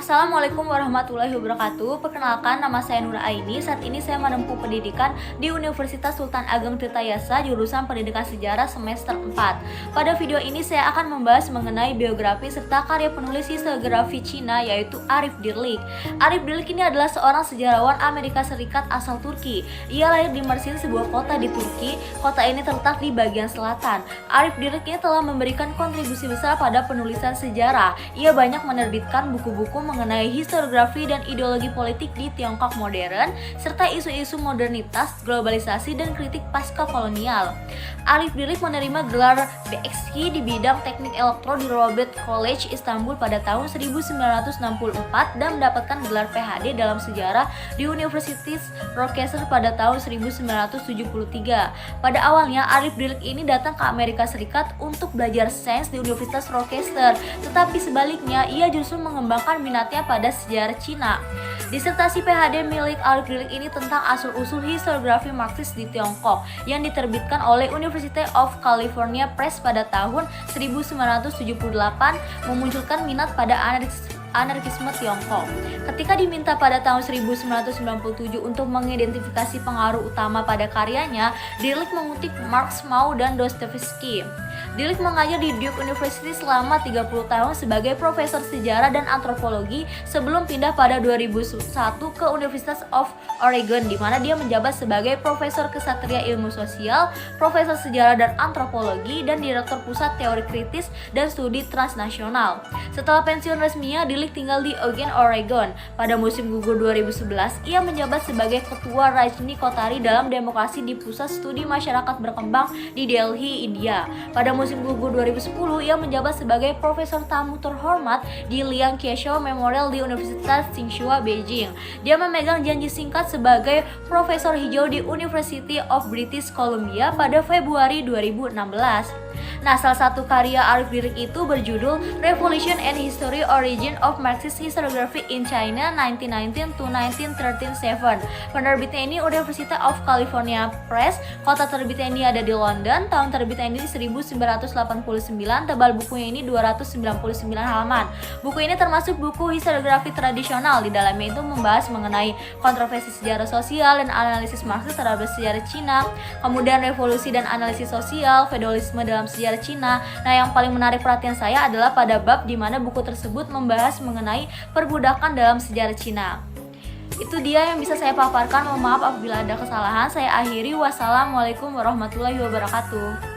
Assalamualaikum warahmatullahi wabarakatuh. Perkenalkan, nama saya Nur Aini. Saat ini saya menempuh pendidikan di Universitas Sultan Ageng Tirtayasa, jurusan Pendidikan Sejarah semester 4. Pada video ini saya akan membahas mengenai biografi serta karya penulis historiografi Cina, yaitu Arif Dirlik. Arif Dirlik ini adalah seorang sejarawan Amerika Serikat asal Turki. Ia lahir di Mersin, sebuah kota di Turki. Kota ini terletak di bagian selatan. Arif Dirlik ini telah memberikan kontribusi besar pada penulisan sejarah. Ia banyak menerbitkan buku-buku mengenai historiografi dan ideologi politik di Tiongkok modern, serta isu-isu modernitas, globalisasi, dan kritik pasca kolonial. Arif Dirlik menerima gelar PhD di bidang teknik elektro di Robert College Istanbul pada tahun 1964 dan mendapatkan gelar PhD dalam sejarah di Universitas Rochester pada tahun 1973. Pada awalnya, Arif Dirlik ini datang ke Amerika Serikat untuk belajar sains di Universitas Rochester, tetapi sebaliknya ia justru mengembangkan minatnya pada sejarah Cina. Disertasi PhD milik Arif Dirlik ini tentang asal-usul historiografi Marxis di Tiongkok yang diterbitkan oleh University of California Press pada tahun 1978, memunculkan minat pada anarkisme Tiongkok. Ketika diminta pada tahun 1997 untuk mengidentifikasi pengaruh utama pada karyanya, Dirlik mengutip Marx, Mao, dan Dostoevsky. Dirlik mengajar di Duke University selama 30 tahun sebagai profesor sejarah dan antropologi sebelum pindah pada 2001 ke University of Oregon, di mana dia menjabat sebagai profesor kesatria ilmu sosial, profesor sejarah dan antropologi, dan direktur pusat teori kritis dan studi transnasional. Setelah pensiun resminya, Dirlik tinggal di Eugene, Oregon. Pada musim gugur 2011, ia menjabat sebagai ketua Rajni Kotari dalam demokrasi di Pusat Studi Masyarakat Berkembang di Delhi, India. Pada musim gugur 2010, ia menjabat sebagai profesor tamu terhormat di Liang Qiushu Memorial di Universitas Tsinghua, Beijing. Dia memegang janji singkat sebagai profesor hijau di University of British Columbia pada Februari 2016. Nah, salah satu karya Arif Dirlik itu berjudul Revolution and History Origin of Marxist Historiography in China 1919 to 1937. Penerbitnya ini University of California Press. Kota terbitnya ini ada di London. Tahun terbitnya ini 1989. Tebal bukunya ini 299 halaman. Buku ini termasuk buku historiografi tradisional. Di dalamnya itu membahas mengenai kontroversi sejarah sosial dan analisis Marxis terhadap sejarah Cina, kemudian revolusi dan analisis sosial, feodalisme dalam sejarah Cina. Nah, yang paling menarik perhatian saya adalah pada bab di mana buku tersebut membahas mengenai perbudakan dalam sejarah Cina. Itu dia yang bisa saya paparkan. Mohon maaf apabila ada kesalahan. Saya akhiri. Wassalamualaikum warahmatullahi wabarakatuh.